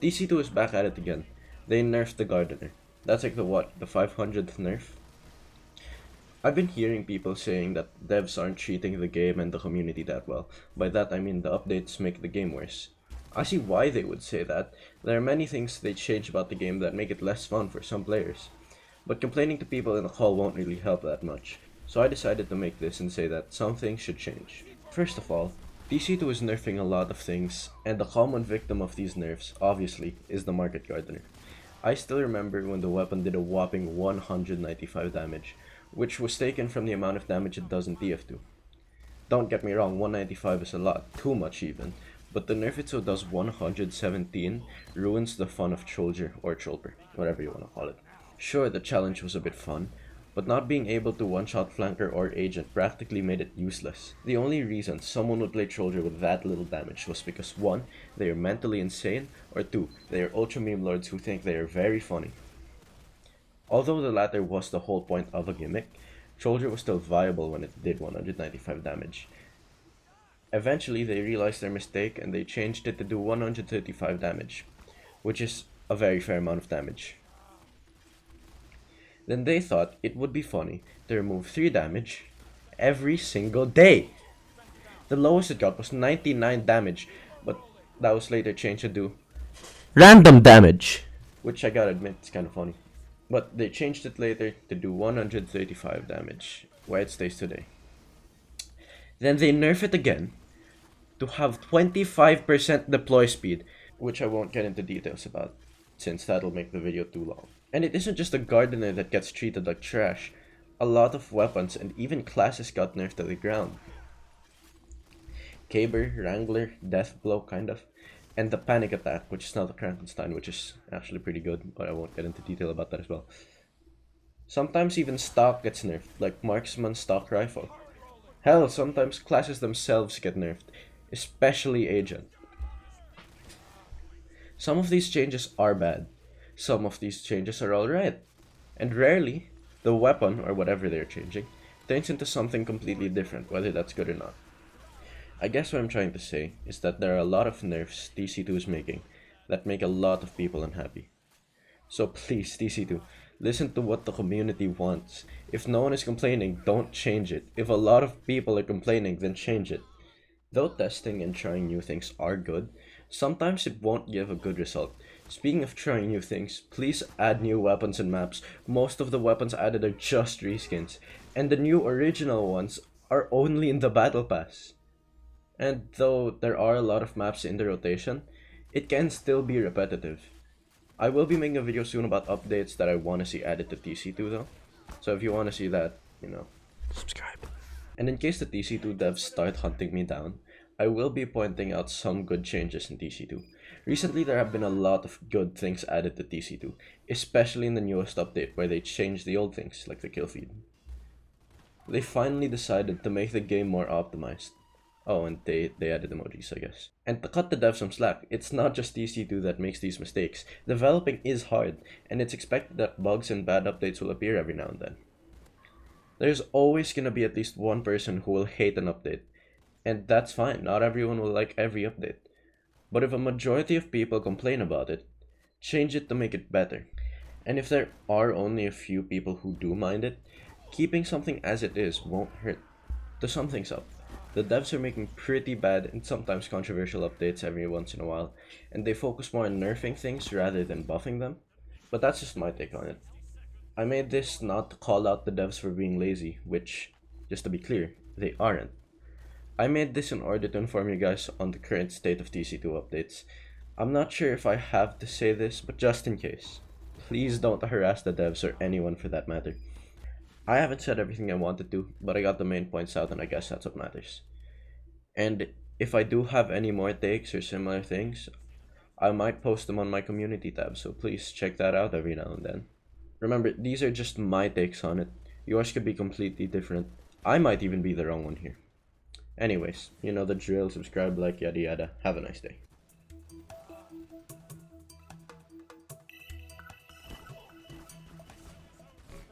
TC2 is back at it again. They nerfed the Gardener. That's like the 500th nerf? I've been hearing people saying that devs aren't treating the game and the community that well. By that I mean the updates make the game worse. I see why they would say that. There are many things they change about the game that make it less fun for some players. But complaining to people in a call won't really help that much. So I decided to make this and say that some things should change. First of all, TC2 is nerfing a lot of things, and the common victim of these nerfs, obviously, is the Market Gardener. I still remember when the weapon did a whopping 195 damage, which was taken from the amount of damage it does in TF2. Don't get me wrong, 195 is a lot, too much even, but the nerf it so does 117 ruins the fun of Trollger or Trollper, whatever you want to call it. Sure, the challenge was a bit fun, but not being able to one-shot flanker or agent practically made it useless. The only reason someone would play Trollger with that little damage was because 1. They are mentally insane, or 2. They are ultra meme lords who think they are very funny. Although the latter was the whole point of a gimmick, Trollger was still viable when it did 195 damage. Eventually they realized their mistake and they changed it to do 135 damage, which is a very fair amount of damage. Then they thought it would be funny to remove 3 damage every single day. The lowest it got was 99 damage, but that was later changed to do random damage, which I gotta admit is kind of funny. But they changed it later to do 135 damage, where it stays today. Then they nerf it again to have 25% deploy speed, which I won't get into details about, since that'll make the video too long. And it isn't just the Gardener that gets treated like trash. A lot of weapons and even classes got nerfed to the ground. Caber, Wrangler, Deathblow kind of, and the Panic Attack, which is now the Frankenstein, which is actually pretty good, but I won't get into detail about that as well. Sometimes even stock gets nerfed, like Marksman Stock Rifle. Hell, sometimes classes themselves get nerfed, especially Agent. Some of these changes are bad. Some of these changes are alright. And rarely, the weapon, or whatever they're changing, turns into something completely different, whether that's good or not. I guess what I'm trying to say is that there are a lot of nerfs TC2 is making that make a lot of people unhappy. So please, TC2, listen to what the community wants. If no one is complaining, don't change it. If a lot of people are complaining, then change it. Though testing and trying new things are good, sometimes it won't give a good result. Speaking of trying new things, please add new weapons and maps. Most of the weapons added are just reskins, and the new original ones are only in the battle pass. And though there are a lot of maps in the rotation, it can still be repetitive. I will be making a video soon about updates that I want to see added to TC2 though. So if you want to see that, subscribe. And in case the TC2 devs start hunting me down, I will be pointing out some good changes in TC2. Recently there have been a lot of good things added to TC2, especially in the newest update where they changed the old things like the kill feed. They finally decided to make the game more optimized. Oh, and they added emojis, I guess. And to cut the devs some slack, it's not just TC2 that makes these mistakes. Developing is hard, and it's expected that bugs and bad updates will appear every now and then. There's always gonna be at least one person who will hate an update. And that's fine, not everyone will like every update. But if a majority of people complain about it, change it to make it better. And if there are only a few people who do mind it, keeping something as it is won't hurt. To sum things up, the devs are making pretty bad and sometimes controversial updates every once in a while, and they focus more on nerfing things rather than buffing them. But that's just my take on it. I made this not to call out the devs for being lazy, which, just to be clear, they aren't. I made this in order to inform you guys on the current state of TC2 updates. I'm not sure if I have to say this, but just in case, please don't harass the devs or anyone for that matter. I haven't said everything I wanted to, but I got the main points out and I guess that's what matters. And if I do have any more takes or similar things, I might post them on my community tab, so please check that out every now and then. Remember, these are just my takes on it. Yours could be completely different. I might even be the wrong one here. Anyways, you know the drill, subscribe, like, yada yada. Have a nice day.